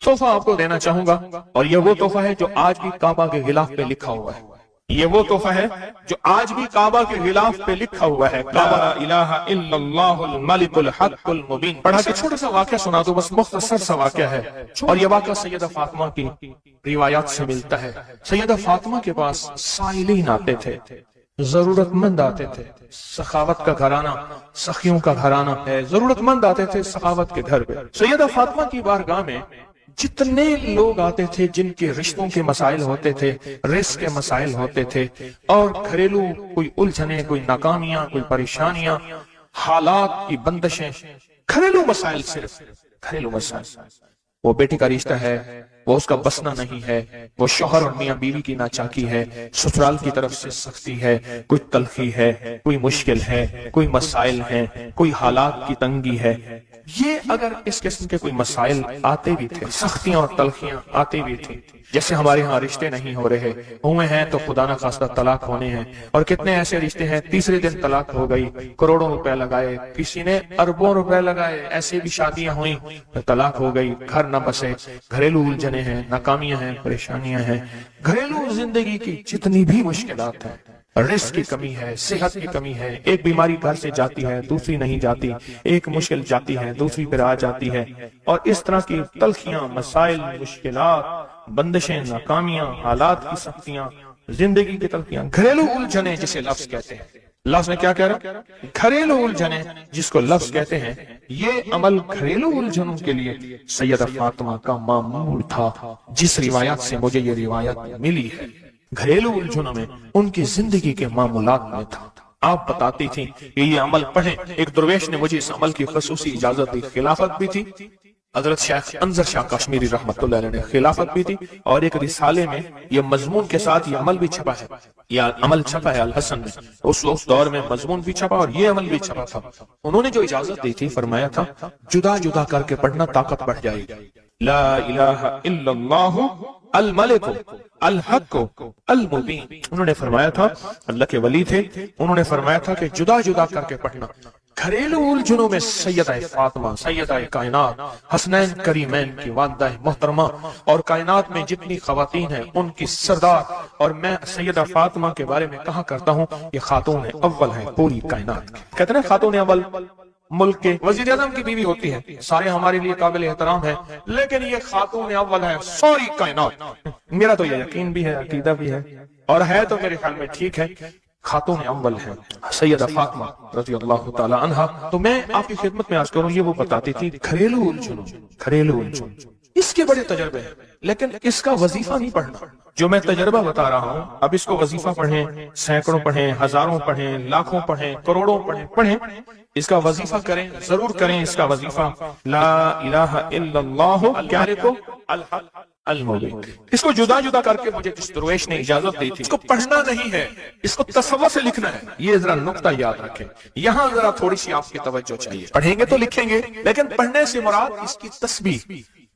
तोहफा आपको देना चाहूंगा, और ये वो तोहफा है जो आज भी काबा के गिलाफ पे लिखा हुआ है। ये वो तोहफा है जो आज भी काबा के गिलाफ पे लिखा हुआ है, ला इलाहा इल्लल्लाहुल मलिकुल हक्कुल मुबीन। पढ़ा के छोटा सा वाकया सुना दो, बस मुख्तसर सा वाकया है, और ये वाकया सैयदा फातिमा की रिवायात से मिलता है। सैयदा फातिमा के पास साइलीन आते थे, जरूरतमंद आते थे। सखावत का घराना, सखियों का घराना है, जरूरतमंद आते थे सखावत के घर पे। सैयदा फातिमा की बारगाह में जितने लोग आते थे जिनके रिश्तों के मसाइल होते थे, रिस्क के मसाइल होते थे, और घरेलू कोई उलझने, कोई नाकामियां, कोई परेशानियां, हालात की बंदिशें, घरेलू मसाइल, सिर्फ घरेलू मसाइल। वो बेटी का रिश्ता है, वो उसका बसना नहीं है, वो शौहर और मियां बीवी की नाचाकी है, ससुराल की तरफ से सख्ती है, कोई तलखी है, कोई मुश्किल है, कोई मसाइल है, कोई हालात की तंगी है। ये अगर इस किस्म के कोई मसाइल आते भी थे, सख्तियां और तलखियां आती भी थी, जैसे हमारे यहाँ रिश्ते नहीं हो रहे, हुए हैं तो खुदा न खास्ता तलाक होने हैं, और कितने ऐसे रिश्ते हैं तीसरे दिन तलाक हो गई, करोड़ों रुपए लगाए, किसी ने अरबों रुपए लगाए, ऐसे भी शादियां हुई तलाक हो गई, घर न बसे, घरेलू उलझने हैं, नाकामियां हैं, परेशानियां हैं। घरेलू जिंदगी की जितनी भी मुश्किलात हैं, रिस्क की कमी है, सेहत की कमी है, एक बीमारी घर से जाती है, दूसरी नहीं जाती, एक मुश्किल जाती है, दूसरी पर आ जाती है, और इस तरह की तलखियां, मसाइल, मुश्किलात, बंदिशें, नाकामियां, हालात की सख्तियां, जिंदगी की तलखियां, घरेलू उलझने जिसे लफ्ज कहते हैं। लफ्ज में क्या कह रहा? घरेलू उलझने जिसको लफ्ज कहते हैं। ये अमल घरेलू उलझनों के लिए सैयदा फातिमा का मामूल था, जिस रिवायत से मुझे ये रिवायत मिली है। घरेलू उलझनों में उनकी जिंदगी के मामूलात में था। आप बताती थी कि ये अमल पढ़ें। एक दरवेश ने मुझे इस अमल की खसूसी इजाजत दी, खिलाफत भी थी। हजरत शेख अंजर शाह कश्मीरी रहमतुल्लाह अलैह ने खिलाफत भी थी, और एक रिसाले में ये मजमून के साथ ये अमल भी छपा है, या अमल छपा है अल हसन में। उस दौर में मजमून भी छपा और ये अमल भी छपा था। उन्होंने जो इजाजत दी थी, फरमाया था जुदा जुदा करके पढ़ना ताकत बढ़ जाएगी। ला इलाहा इल्लल्लाहु अल मलिकु अल हक्कु अल मुबीन। उन्होंने फरमाया था, अल्लाह के वली थे, उन्होंने फरमाया था कि जुदा जुदा करके पढ़ना। घरेलू उलझनों में सैयदा फातिमा, सैयदा कायनात, हसनैन करीमैन की वालिदा मोहतरमा, और कायनात में जितनी खवातीन हैं उनकी सरदार। और मैं सैयदा फातिमा के बारे में कहा करता हूँ, ये खातून अव्वल है पूरी कायनात की। कहते हैं खातून अव्वल मुल्क के वजीर आज़म की बीवी होती है, सारे हमारे लिए काबिल एहतराम है, लेकिन ये खातून अव्वल है सारी कायनात। मेरा तो ये यकीन भी है, अकीदा भी है, और है तो मेरे ख्याल में ठीक है, खातून अव्वल है सैयदा फातिमा रज़ियल्लाहु ताला अन्हा। तो मैं आपकी खिदमत में आज करूं, ये वो बताती थी घरेलू उलझनों, घरेलू उलझन, इसके बड़े तजर्बे हैं, लेकिन इसका वजीफा नहीं पढ़ना। जो मैं तजर्बा बता रहा हूं, अब इसको वजीफा पढ़ें, सैकड़ों पढ़ें, हजारों पढ़ें, लाखों पढ़ें, करोड़ों पढ़ें, इसका वजीफा करें, जरूर करें इसका वजीफा। ला इलाहा इल्लल्लाहु क्या लिखो? अल हक अल मुबीन। इसको जुदा जुदा करके मुझे जिस दरवेश ने इजाजत दी थी, इसको पढ़ना नहीं है, इसको तसव्वुर से लिखना है। ये जरा नुक्ता याद रखें, यहाँ जरा थोड़ी सी आपकी तवज्जो चाहिए। पढ़ेंगे तो लिखेंगे, लेकिन पढ़ने से मुराद इसकी तस्बीह,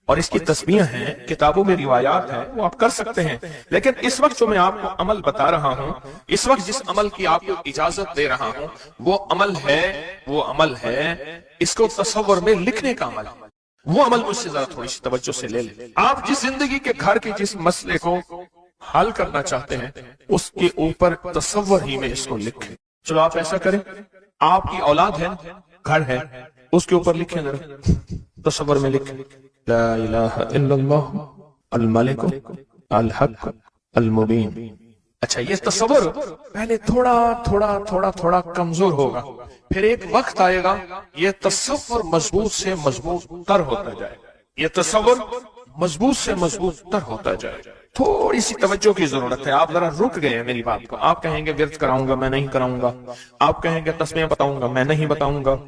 और इसकी तस्बीह हैं, किताबों में रिवायात है, वो आप कर सकते हैं। लेकिन इस वक्त जो मैं आपको अमल बता रहा हूँ, इस वक्त जिस अमल की आपको इजाजत दे रहा हूँ, वो अमल है इसको तसव्वुर में लिखने का अमल। वो अमल मुझसे जरा थोड़ी सी तवज्जो से ले लें। आप जिस जिंदगी के घर के जिस मसले को हल करना चाहते हैं, उसके ऊपर तसव्वुर ही में इसको लिखें। चलो आप ऐसा करें, आपकी औलाद है, घर है, उसके ऊपर लिखें, जरा तसव्वुर में लिखें, ला इलाहा इल्लल्लाह अल मलिक अल हक अल मुबीन। अच्छा, ये तसव्वुर पहले थोड़ा कमजोर होगा, फिर एक वक्त आएगा ये तसव्वुर मजबूत से मजबूत तर होता जाएगा। ये तसव्वुर मजबूत से मजबूत तर होता जाएगा। थोड़ी सी तवज्जो की जरूरत है। आप जरा रुक गए हैं मेरी बात को। आप कहेंगे विर्द कराऊंगा, मैं नहीं कराऊंगा। आप कहेंगे तस्बीह बताऊंगा, मैं नहीं बताऊंगा।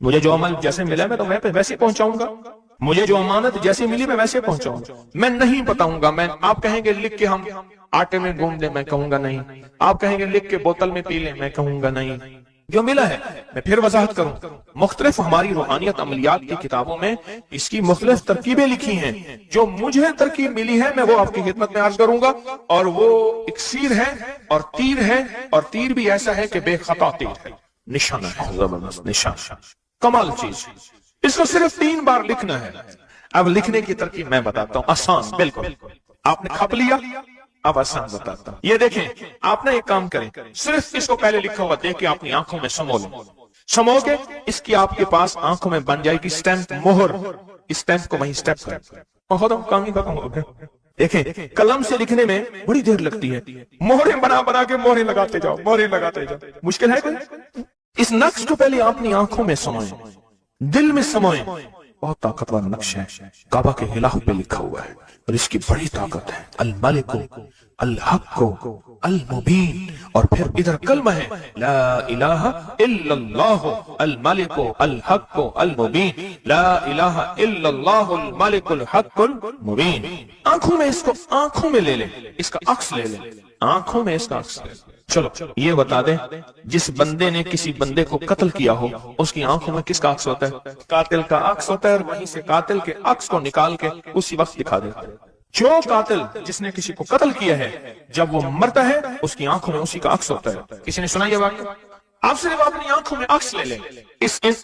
मुझे जो अमल जैसे मिला मैं तो मैं पे वैसे पहुंचाऊंगा। मुझे जो अमानत जैसे मिली मैं वैसे पहुंचाऊंगा। मैं नहीं बताऊंगा। आप कहेंगे लिख के हम आटे में गूंद ले, मैं कहूंगा नहीं। आप कहेंगे लिख के बोतल में पी ले, मैं कहूंगा नहीं। जो मिला है मैं फिर वजाहत करूं। मुख्तलिफ हमारी रूहानियत अमलियात की किताबों में इसकी मुख्तलिफ तरकीबें लिखी हैं। जो मुझे तरकीब मिली है मैं वो आपकी खिदमत में अर्ज करूंगा। और वो इक्सीर है और तीर है, और तीर भी ऐसा है कि बेखता तीर है, निशाना है, जबरदस्त निशान, कमाल चीज। इसको सिर्फ 3 बार लिखना है। अब लिखने की तरकीब मैं बताता हूँ, आसान बिल्कुल। आपने खप लिया, अब आसान बताता हूँ। ये देखें, आपने एक काम करें, सिर्फ इसको पहले लिखा हुआ देख के अपनी आंखों में समो लो, समो के इसकी आपके पास आंखों में बन जाएगी स्टैंप, मोहर। इस स्टैंप को वहीं स्टैंप कर, काम ही खत्म हो गया। देखें, कलम से लिखने में बड़ी देर लगती है, मोहरे बना बना के मोहरे लगाते जाओ, मोहरे लगाते जाओ, मुश्किल है कोई? इस नक्श को पहले अपनी आंखों में समोएं, दिल में समोएं। बहुत ताकतवर नक्श है, काबा के गिलाफ पे लिखा हुआ है और इसकी बड़ी ताकत है। अल मलिक अल हक अल मुबीन, और फिर इधर कलमा है ला इलाहा इल्लल्लाह अल मलिक अल हक अल मुबीन, ला इलाहा इल्लल्लाह अल मलिक अल हक अल मुबीन। आंखों में इसको, आंखों में ले ले, इसका अक्स ले ले, आंखों में इसका अक्स ले। चलो ये बता दें, जिस बंदे ने किसी बंदे को कत्ल किया हो उसकी आंखों में किसका अक्स होता है? कातिल का अक्स होता है, और वहीं से कातिल के अक्स को निकाल के उसी वक्त दिखा देता है। जो कातिल जिसने किसी को कत्ल किया है, जब वो मरता है उसकी आंखों में उसी का अक्स होता है। किसी ने सुना ये वाक़या? आप सिर्फ अपनी आंखों में अक्स ले लें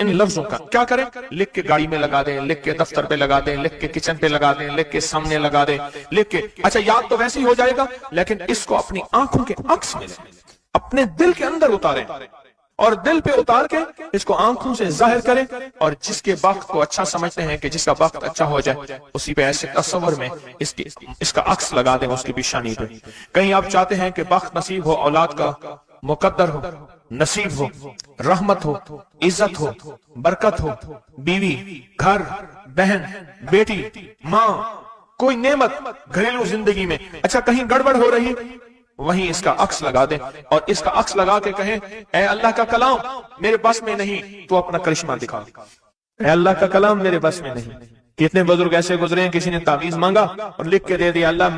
इन लफ्जों का। क्या करें? लिख के गाड़ी में लगा दें, लिख के दफ्तर पे लगा दें, लिख के किचन पे लगा दें, लिख के सामने लगा दें, लिख के, अच्छा याद तो वैसे ही हो जाएगा, लेकिन इसको अपनी आंखों के अक्स में अपने दिल के अंदर उतारें, और दिल पे उतार के इसको आंखों से जाहिर करें, और जिसके वक्त को अच्छा समझते हैं कि जिसका वक्त अच्छा हो जाए, उसी पे ऐसे तस्वर में इसका अक्स लगा दें उसकी पेशानी पे। कहीं आप चाहते हैं कि वक्त नसीब हो, औलाद का मुकद्दर हो, नसीब हो, रहमत हो, इज्जत हो, बरकत हो, बीवी, घर, बहन, बेटी, माँ, कोई नेमत घरेलू जिंदगी में, अच्छा कहीं गड़बड़ हो रही, वहीं इसका अक्स लगा दें, और इसका अक्स लगा के कहें, ऐ अल्लाह का कलाम मेरे बस में नहीं, तो अपना करिश्मा दिखा। ऐ अल्लाह का कलाम मेरे बस में नहीं। कितने बुजुर्ग ऐसे गुजरे हैं, किसी ने तावीज मांगा और लिख के दे दिया, अल्लाह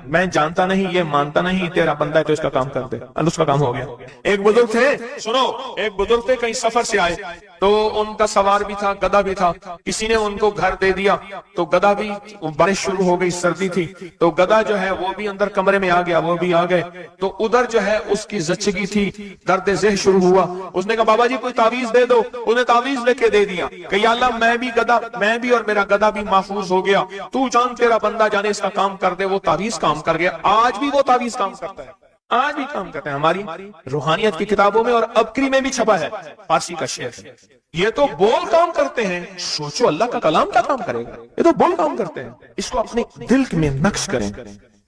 मैं जानता नहीं, ये मानता नहीं, तेरा बंदा है तो इसका काम कर दे, उसका काम हो गया। एक बुजुर्ग थे, सुनो, एक बुजुर्ग थे, कहीं सफर से आए, तो उनका सवार भी था, गधा भी था, किसी ने उनको घर दे दिया, तो गधा भी, बारिश शुरू हो गई, सर्दी थी, तो गधा जो है वो भी अंदर कमरे में आ गया, वो भी आ गए, तो उधर जो है उसकी जच्चगी थी, दर्द ज़ेह शुरू हुआ। उसने कहा बाबा जी कोई तावीज दे दो, उन्हें तावीज लेके दे दिया कि या अल्लाह मैं भी और मेरा गधा भी महफूज हो गया, तू जान तेरा बंदा जाने इसका काम कर दे। वो तावीज काम कर गया, आज भी वो तावीज काम करता है, आज भी काम करते हैं। हमारी रूहानियत की किताबों में और अबकरी में भी छपा है, फारसी का शेर है। ये तो बोल काम करते हैं, सोचो अल्लाह का कलाम क्या काम करेगा, ये तो बोल काम करते हैं। इसको अपने दिल में नक्श करें,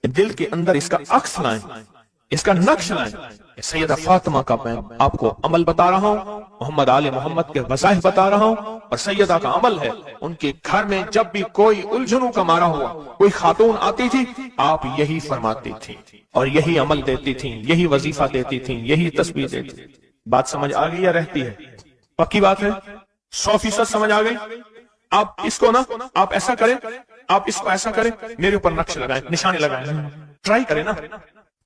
दिल के अंदर इसका अक्स लाएं, इसका नक्श लाएं। सैयदा फातिमा का मैं आपको अमल बता रहा हूँ, मोहम्मद आले मोहम्मद के वज़ाइफ बता रहा हूँ, और सैयदा का अमल है, उनके घर में जब भी कोई उलझनों का मारा हुआ कोई खातून आती थी, आप यही फरमाती थी और यही अमल देती थी, यही वजीफा देती थी, यही तस्बीह देती थी। बात समझ आ गई या रहती है? पक्की बात है, 100% समझ आ गई। आप इसको ना, आप ऐसा करें, आप इसको ऐसा करें, मेरे ऊपर नक्श लगाएं, निशाने लगाएं, ट्राई करें ना,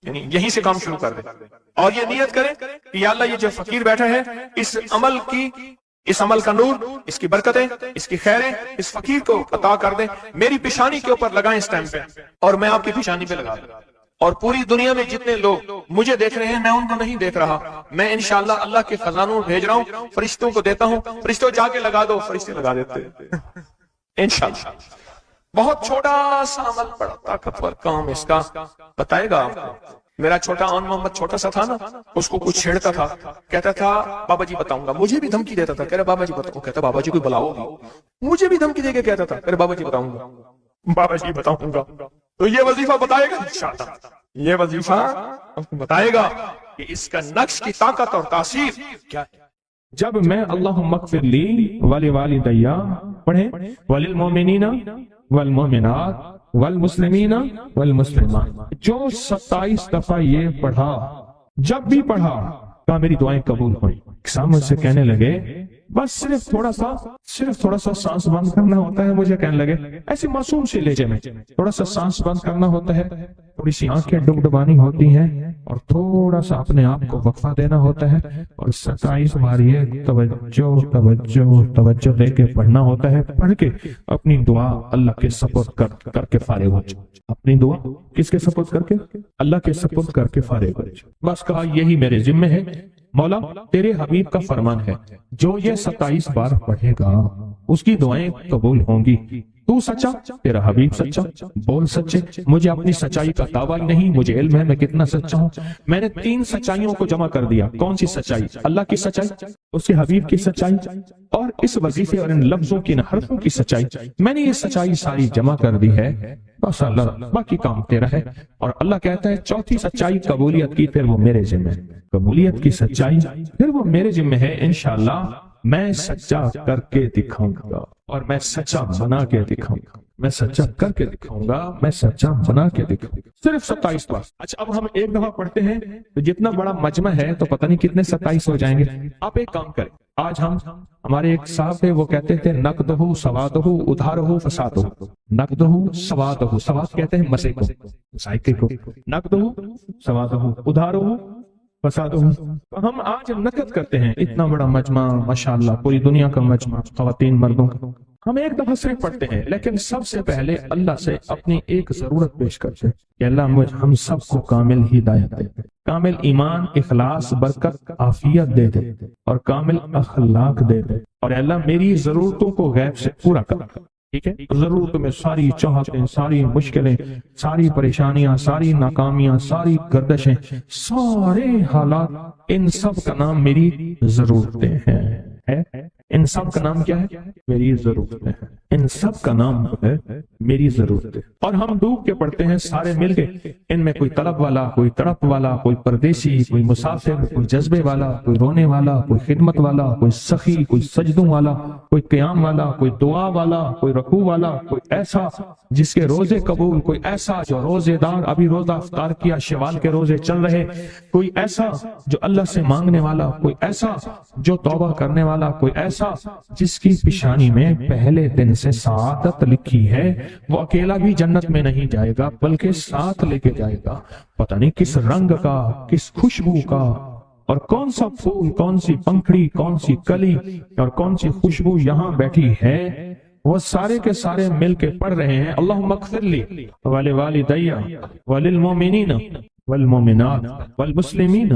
यानी यहीं से काम शुरू कर दें, और ये नियत करें कि या अल्लाह ये जो फकीर बैठा है, इस अमल का नूर, इसकी बरकतें, इसकी खैरें इस फकीर को अता कर दें, मेरी पेशानी के ऊपर लगाएं इस टाइम पे, और मैं आपकी पेशानी पे लगा दूं। और पूरी दुनिया में जितने लोग मुझे देख रहे हैं, मैं उनको नहीं देख रहा, मैं इंशाअल्लाह अल्लाह के खजानों भेज रहा हूँ, फरिश्तों को देता हूँ, फरिश्तों जाके लगा दो, फरिश्ते लगा देते इंशाअल्लाह। बहुत छोटा सा अमल, बड़ा ताकतवर काम इसका बताएगा आपको। मेरा छोटा ऑन मोहम्मद छोटा सा था ना, उसको कुछ छेड़ता था, कहता था बाबा जी बताऊंगा, मुझे भी धमकी देता था, कह रहे बाबा जी बताओ, कहता बाबा जी कोई बुलाओ, मुझे भी धमकी देके कहता था, कह रहे बाबा जी बताऊंगा, बाबा जी बताऊंगा। तो ये वजीफा बताएगा इंशाअल्लाह, ये वजीफा बताएगा कि इसका नक्श की ताकत और तासीर क्या है। जब मैं अल्लाहुम्मा ग़फ़िरली वली वालिदैया पढ़े, वलिल मोमिनीना वल मोमिनात वल मुस्लिमीना वल मुस्लिमात, जो 27 दफा ये पढ़ा, जब भी पढ़ा कहा मेरी दुआएं कबूल हुई। सामने से कहने लगे बस सिर्फ थोड़ा सा सांस बंद करना होता है। मुझे कहने लगे ऐसे मासूम से लहजे में, थोड़ा सा सांस बंद करना होता है, थोड़ी सी आंखें डुबडुबानी होती हैं, और थोड़ा सा अपने आप को वक्फा देना होता है, और 27 बार ये तवज्जो लेके पढ़ना होता है। पढ़ के अपनी दुआ अल्लाह के सपुर्द करके फारिग हो जाओ। अपनी दुआ किसके सपुर्द करके? अल्लाह के सपुर्द करके फारिग हो जाओ। बस कहा यही मेरे जिम्मे है, मौला तेरे हबीब का फरमान है, जो ये 27 बार पढ़ेगा اس کی دعائیں قبول ہوں گی۔ تو سچا، تیرا حبیب سچا، بول سچے، مجھے اپنی سچائی کا دعویٰ نہیں، مجھے علم ہے میں کتنا سچا ہوں۔ میں نے 3 سچائیوں کو جمع کر دیا۔ کون سی سچائی؟ اللہ کی سچائی، اس کے حبیب کی سچائی، اور اس وظیفے اور ان لفظوں کی، ان حرفوں کی سچائی۔ میں نے یہ سچائی ساری جمع کر دی ہے، بس اللہ باقی کام تیرا ہے۔ اور اللہ کہتا ہے چوتھی سچائی قبولیت کی، پھر وہ میرے ذمہ ہے۔ قبولیت کی سچائی پھر وہ میرے ذمہ ہے، انشاءاللہ میں سچا کر کے دکھاؤں گا، اور میں سچا بنا کے دکھاؤں گا، میں سچا کر کے دکھاؤں گا، میں سچا بنا کے دکھاؤں گا۔ صرف 27 بار۔ اچھا اب ہم ایک دفعہ پڑھتے ہیں تو جتنا بڑا مجمع ہے تو پتہ نہیں کتنے 27 ہو جائیں گے۔ آپ ایک کام کریں، آج ہمارے ایک صاحب تھے، وہ کہتے تھے نقدہ سوادہ ادھارہ فسادہ، نقدہ سوادہ، سواد کہتے ہیں مسے کو، ذائقے کو، نقدہ سوادہ ادھارہ فسادہ۔ ہم آج نقد کرتے ہیں اتنا بڑا مجمع، ماشاءاللہ پوری دنیا کا مجمع، خواتین مردوں کا۔ ہم ایک دفعہ صرف پڑھتے ہیں، لیکن سب سے پہلے اللہ سے اپنی ایک ضرورت پیش کرتے ہیں کہ اللہ ہم سب کو کامل ہدایت دے دے، کامل ایمان، اخلاص، برکت، عافیت دے دے، اور کامل اخلاق دے دے، اور اللہ میری ضرورتوں کو غیب سے پورا کر۔ ٹھیک ہے، ضرورتوں میں ساری چاہتیں، ساری مشکلیں، ساری پریشانیاں، ساری ناکامیاں، ساری گردشیں، سارے حالات، ان سب کا نام میری ضرورتیں ہیں۔ ان سب کا نام کیا ہے؟ میری ضرورتیں ہیں۔ ان سب کا نام ہے میری ضرورتیں۔ اور ہم ڈوب کے پڑھتے ہیں سارے مل کے، ان میں کوئی طلب والا، کوئی تڑپ والا، کوئی پردیسی، کوئی مسافر، کوئی جذبے والا، کوئی رونے والا، کوئی خدمت والا، کوئی سخی، کوئی سجدوں والا، کوئی قیام والا، کوئی دعا والا، کوئی رکوع والا، کوئی ایسا جس کے روزے قبول، کوئی ایسا جو روزے دار ابھی روزہ افطار کیا، شوال کے روزے چل رہے، کوئی ایسا جو اللہ سے مانگنے والا، کوئی ایسا جو توبہ کرنے والا، کوئی ایسا جس کی پیشانی میں پہلے دن سے سعادت لکھی ہے، وہ اکیلا بھی جنت میں نہیں جائے گا بلکہ ساتھ لے کے جائے گا، پتہ نہیں کس رنگ کا، کس خوشبو کا، اور کون سا پھول، کون سی پنکھڑی، کون سی کلی، اور کون سی خوشبو یہاں بیٹھی ہے، وہ سارے کے سارے مل کے پڑھ رہے ہیں اللہم اغفر لی ولوالدی وللمؤمنین والمؤمنات والمسلمین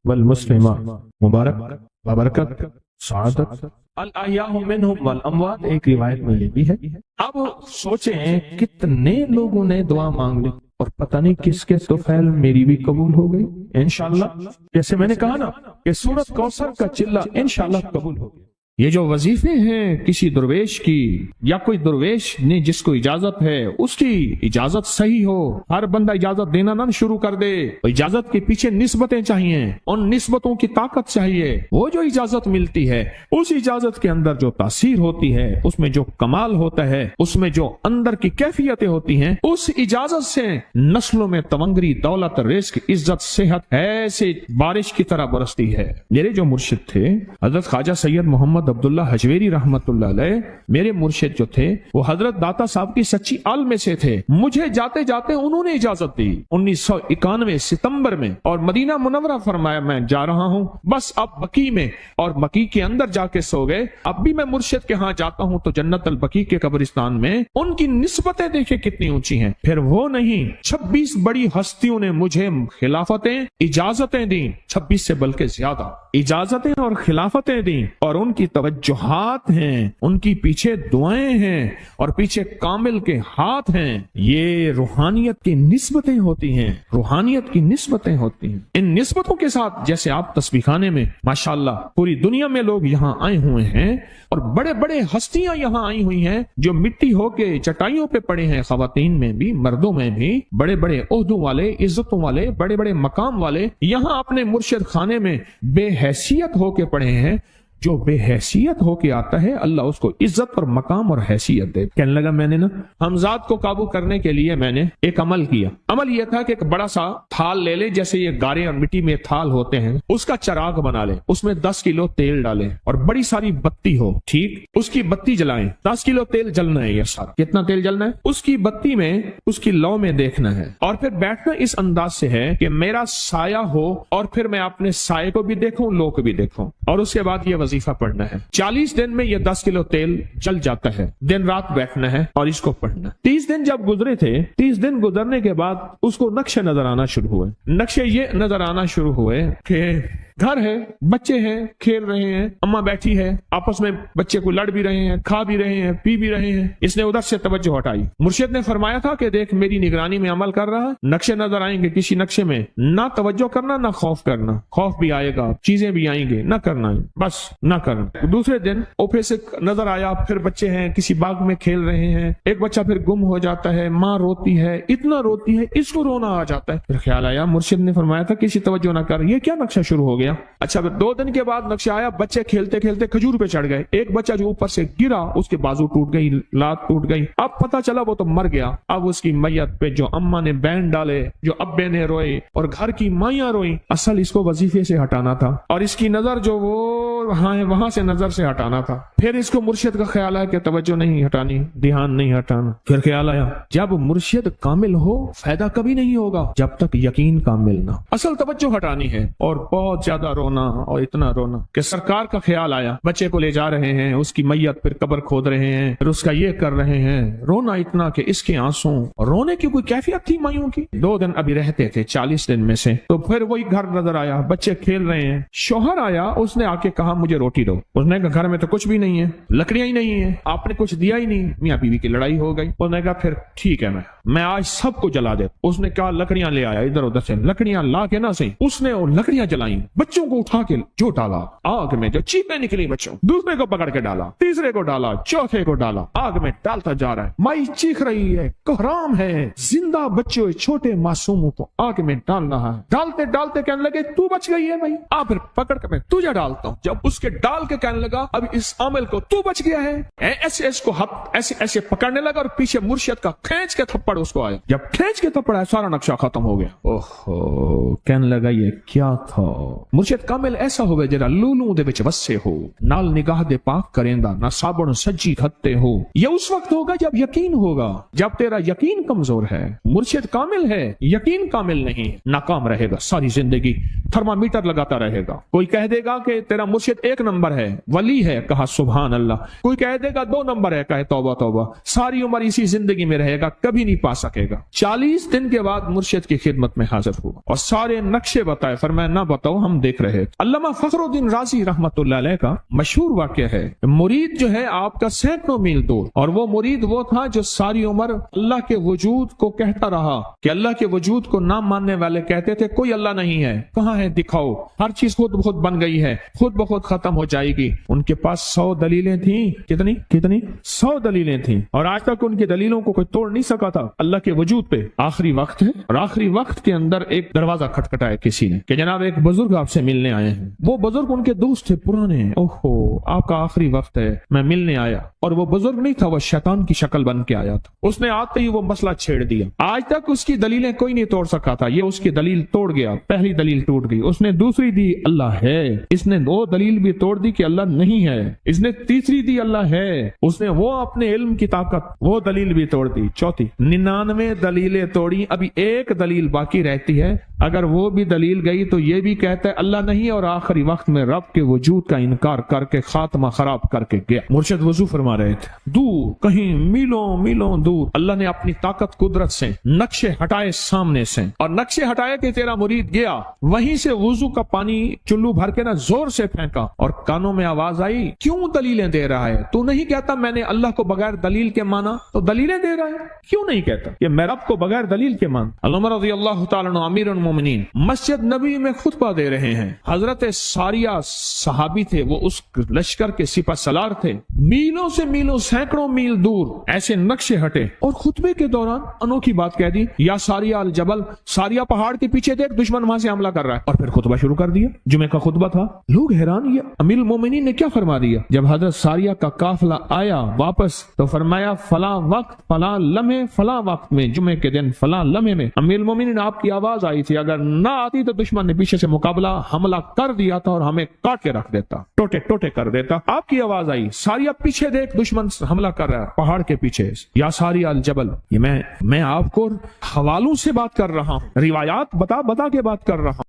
والمسلمات، مبارک، بابرکت، سعادت، الاحیاء منہم والاموات۔ ایک روایت میں یہ بھی ہے۔ اب سوچیں کتنے لوگوں نے دعا مانگ لی، اور پتہ نہیں کس کے طفیل میری بھی قبول ہو گئی انشاءاللہ۔ جیسے میں نے کہا نا کہ سورۃ کوثر کا چلہ انشاءاللہ قبول ہو گیا۔ یہ جو وظیفے ہیں کسی درویش کی، یا کوئی درویش نے جس کو اجازت ہے اس کی اجازت صحیح ہو، ہر بندہ اجازت دینا نہ شروع کر دے، اجازت کے پیچھے نسبتیں چاہیے، ان نسبتوں کی طاقت چاہیے۔ وہ جو اجازت ملتی ہے اس اجازت کے اندر جو تاثیر ہوتی ہے، اس میں جو کمال ہوتا ہے، اس میں جو اندر کی کیفیتیں ہوتی ہیں، اس اجازت سے نسلوں میں تونگری، دولت، رزق، عزت، صحت ایسے بارش کی طرح برستی ہے۔ میرے جو مرشد تھے حضرت خواجہ سید محمد عبداللہ حجویری رحمت اللہ علیہ، میرے مرشد جو تھے وہ حضرت داتا صاحب کی سچی آل میں سے تھے۔ مجھے جاتے جاتے انہوں نے اجازت دی 1991 ستمبر میں، اور مدینہ منورہ فرمایا میں جا رہا ہوں، بس اب بقی میں، اور بقی کے اندر جا کے سو گئے۔ اب بھی میں مرشد کے ہاں جاتا ہوں تو جنت البقیع کے قبرستان میں ان کی نسبتیں دیکھیں کتنی اونچی ہیں۔ پھر وہ نہیں، 26 بڑی ہستیوں نے مجھے خلافتیں، اجازتیں دیں، 26 سے بلکہ زیادہ اجازتیں اور خلافتیں دیں، اور ان کی توجہات ہیں، ان کی پیچھے دعائیں ہیں، اور پیچھے کامل کے ہاتھ ہیں۔ یہ روحانیت کی نسبتیں ہوتی ہیں، روحانیت کی نسبتیں ہوتی ہیں۔ ان نسبتوں کے ساتھ جیسے آپ تسبیح خانے میں ماشاءاللہ پوری دنیا میں لوگ یہاں آئے ہوئے ہیں، اور بڑے بڑے ہستیاں یہاں آئی ہوئی ہیں جو مٹی ہو کے چٹائیوں پہ پڑے ہیں، خواتین میں بھی، مردوں میں بھی، بڑے بڑے عہدوں والے، عزتوں والے، بڑے بڑے مقام والے یہاں اپنے مرشد خانے میں بے حیثیت ہو کے پڑے ہیں۔ جو بے حیثیت ہو کے آتا ہے اللہ اس کو عزت اور مقام اور حیثیت دے۔ کہنے لگا میں نے نا حمزات کو قابو کرنے کے لیے میں نے ایک عمل کیا۔ عمل یہ تھا کہ ایک بڑا سا تھال لے لے، جیسے یہ گارے اور مٹی میں تھال ہوتے ہیں، اس کا چراغ بنا لے، اس میں 10 کلو تیل ڈالیں، اور بڑی ساری بتی ہو، ٹھیک، اس کی بتی جلائیں، 10 کلو تیل جلنا ہے۔ یہ سارا کتنا تیل جلنا ہے؟ اس کی بتی میں، اس کی لو میں دیکھنا ہے، اور پھر بیٹھنا اس انداز سے ہے کہ میرا سایہ ہو، اور پھر میں اپنے سائے کو بھی دیکھوں، لو کو بھی دیکھوں، اور اس کے بعد یہ وظیفہ پڑھنا ہے۔ 40 دن میں یہ 10 کلو تیل جل جاتا ہے۔ دن رات بیٹھنا ہے اور اس کو پڑھنا۔ 30 دن جب گزرے تھے، 30 دن گزرنے کے بعد اس کو نقشے نظر آنا شروع ہوئے۔ نقشے یہ نظر آنا شروع ہوئے کہ گھر ہے، بچے ہیں، کھیل رہے ہیں، اماں بیٹھی ہے، آپس میں بچے کو لڑ بھی رہے ہیں، کھا بھی رہے ہیں، پی بھی رہے ہیں، اس نے ادھر سے توجہ ہٹائی۔ مرشد نے فرمایا تھا کہ دیکھ میری نگرانی میں عمل کر رہا، نقشے نظر آئیں گے، کسی نقشے میں نہ توجہ کرنا نہ خوف کرنا، خوف بھی آئے گا، چیزیں بھی آئیں گے، نہ کرنا، بس نہ کرنا۔ دوسرے دن اوپے سے نظر آیا، پھر بچے ہیں کسی باغ میں کھیل رہے ہیں، ایک بچہ پھر گم ہو جاتا ہے، ماں روتی ہے، اتنا روتی ہے اس کو رونا آ جاتا ہے۔ پھر خیال آیا مرشد نے فرمایا تھا کسی توجہ نہ کر، یہ کیا نقشہ شروع ہو گیا؟ اچھا پھر 2 دن کے بعد نقشہ آیا، بچے کھیلتے کھیلتے کھجور پہ چڑھ گئے، ایک بچہ جو اوپر سے گرا اس کے بازو ٹوٹ گئی، لات ٹوٹ گئی، اب پتہ چلا وہ تو مر گیا۔ اب اس کی میت پہ جو اماں نے بین ڈالے، جو ابے نے روئے اور گھر کی مائیاں روئیں، اصل اس کو وظیفے سے ہٹانا تھا اور اس کی نظر جو وہ وہاں سے نظر سے ہٹانا تھا۔ پھر اس کو مرشد کا خیال آیا کہ توجہ نہیں ہٹانی، دھیان نہیں ہٹانا۔ پھر خیال آیا جب مرشد کامل ہو فائدہ کبھی نہیں ہوگا جب تک یقین کامل نہ، اصل توجہ ہٹانی ہے۔ اور بہت زیادہ رونا اور اتنا رونا کہ سرکار کا خیال آیا، بچے کو لے جا رہے ہیں، اس کی میت پھر قبر کھود رہے ہیں، پھر اس کا یہ کر رہے ہیں، رونا اتنا کہ اس کے آنسوں، رونے کی کوئی کیفیت تھی مائیوں کی۔ 2 دن ابھی رہتے تھے 40 دن میں سے، تو پھر وہی گھر نظر آیا، بچے کھیل رہے ہیں، شوہر آیا، اس نے آ کے کہا مجھے روٹی دو۔ اس نے کہا گھر میں تو کچھ بھی نہیں ہے، لکڑیاں ہی نہیں ہیں، آپ نے کچھ دیا ہی نہیں۔ میاں بیوی کی لڑائی ہو گئی۔ اس نے کہا پھر ٹھیک ہے میں آج سب کو جلا دے۔ اس نے کہا لکڑیاں لے آیا، ادھر ادھر سے لکڑیاں لا کے نہ صحیح، اس نے وہ لکڑیاں جلائیں، بچوں کو اٹھا کے جو ڈالا آگ میں، جو چیخیں نکلی بچوں، دوسرے کو پکڑ کے ڈالا، تیسرے کو ڈالا، چوتھے کو ڈالا، آگ میں ڈالتا جا رہا ہے۔ مائی چیخ رہی ہے، کوہرام ہے، زندہ بچوں چھوٹے معصوموں کو آگ میں ڈال رہا ہے۔ ڈالتے ڈالتے کہنے لگے تو بچ گئی ہے بھائی، پھر پکڑ کے میں تجھے ڈالتا ہوں۔ جب اس کے ڈال کے کہنے لگا اب اس عامل کو تو بچ گیا ہے، ایسے اس کو ایسے ایسے پکڑنے لگا اور پیچھے مرشد کا کھینچ کے تھپڑ اس کو آیا۔ جب کھینچ کے تھپڑ آیا سارا نقشہ ختم ہو گیا۔ اوہو، کہنے لگا یہ کیا تھا؟ مرشد کامل ایسا ہوئے جرا لولوں دے وچ وسے ہو، نال نگاہ دے پاک کریندا، نہ صابن سجی کھتے ہو۔ یہ اس وقت ہوگا جب یقین ہوگا، جب تیرا یقین کمزور ہے۔ مرشد کامل ہے، یقین کامل نہیں، ناکام رہے گا ساری زندگی، تھرمامیٹر لگاتا رہے گا۔ کوئی کہہ دے گا کہ تیرا مرشد 1 نمبر ہے، ولی ہے، کہا سبحان اللہ۔ کوئی کہہ دے گا 2 نمبر ہے، کہے توبہ توبہ۔ ساری عمر اسی زندگی میں رہے گا، کبھی نہیں پا سکے گا۔ 40 دن کے بعد مرشد کی خدمت میں حاضر ہوا اور سارے نقشے بتائے، فرمایا نہ بتاؤ ہم دیکھ رہے تھے۔ علامہ فخر الدین رازی رحمت اللہ علیہ کا مشہور واقعہ ہے، مرید جو ہے آپ کا سینکڑوں میل دور، اور وہ مرید وہ تھا جو ساری عمر اللہ کے وجود کو کہتا رہا کہ اللہ کے وجود کو نہ ماننے والے کہتے تھے کوئی اللہ نہیں ہے، کہاں ہے دکھاؤ، ہر چیز خود بخود بن گئی ہے، خود بخود ختم ہو جائے گی۔ ان کے پاس 100 دلیلیں تھیں، کتنی 100 دلیلیں تھیں، اور آج تک ان کی دلیلوں کو کوئی توڑ نہیں سکا تھا اللہ کے وجود پہ۔ آخری وقت ہے اور آخری وقت کے اندر ایک دروازہ کھٹکھٹایا کسی نے کہ جناب ایک بزرگ آپ سے ملنے آئے ہیں۔ وہ بزرگ ان کے دوست تھے پرانے، اوہو آپ کا آخری وقت ہے، میں ملنے آیا۔ اور وہ بزرگ نہیں تھا، وہ شیطان کی شکل بن کے آیا تھا۔ اس نے آتے ہی وہ مسئلہ چھیڑ دیا، آج تک اس کی دلیلیں کوئی نہیں توڑ سکا تھا، یہ اس کی دلیل توڑ گیا۔ پہلی دلیل ٹوٹ گئی، اس نے دوسری دی اللہ ہے، اس نے 2 دلیل بھی توڑ دی کہ اللہ نہیں ہے، اس نے تیسری دی اللہ ہے، اس نے وہ اپنے علم کی طاقت وہ دلیل بھی توڑ دی۔ چوتھی 99 دلیلیں توڑی، ابھی ایک دلیل باقی رہتی ہے، اگر وہ بھی دلیل گئی تو یہ بھی کہتا ہے اللہ نہیں، اور آخری وقت میں رب کے وجود کا انکار کر کے خاتمہ خراب کر کے گیا۔ مرشد وضو فرما رہے تھے، دور کہیں میلوں میلوں دور اللہ نے اپنی طاقت قدرت سے نقشے ہٹائے سامنے سے، اور نقشے ہٹائے کہ تیرا مرید گیا، وہیں سے وضو کا پانی چلو بھر کے نہ زور سے پھینکا، اور کانوں میں آواز آئی کیوں دلیلیں دے رہا ہے؟ تو نہیں کہتا میں نے اللہ کو بغیر دلیل کے مانا، تو دلیلیں دے رہا ہے کیوں نہیں کہتا کہ میں رب کو بغیر دلیل کے مان؟ علامہ رضی اللہ تعالیٰ عنہ امیر المومنین مسجد نبی میں خطبہ دے رہے ہیں، حضرت ساریہ صحابی تھے، وہ اس لشکر کے سپہ سالار تھے، میلوں سے میلوں سینکڑوں میل دور ایسے نقشے ہٹے، اور خطبے کے دوران انوکھی بات کہہ دی، یا ساریہ الجبل، ساریہ پہاڑ کے پیچھے دیکھ دشمن وہاں سے حملہ کر رہا ہے، اور پھر خطبہ شروع کر دیا۔ جمعہ کا خطبہ تھا، لوگ حیران، یہ امیر المومنین نے کیا فرما دیا؟ جب حضرت ساریہ کا قافلہ آیا واپس تو فرمایا فلاں وقت فلاں لمحے فلاں وقت میں، جمعے کے دن فلاں لمحے میں امیر المومنین آپ کی آواز آئی تھی، اگر نہ آتی تو دشمن نے پیچھے سے مقابلہ حملہ کر دیا تھا اور ہمیں کاٹ کے رکھ دیتا، ٹوٹے ٹوٹے کر دیتا۔ آپ کی آواز آئی ساریہ پیچھے دیکھ دشمن حملہ کر رہا ہے پہاڑ کے پیچھے، یا ساریہ الجبل۔ یہ میں آپ کو حوالوں سے بات کر رہا ہوں، روایات بتا کے بات کر رہا ہوں۔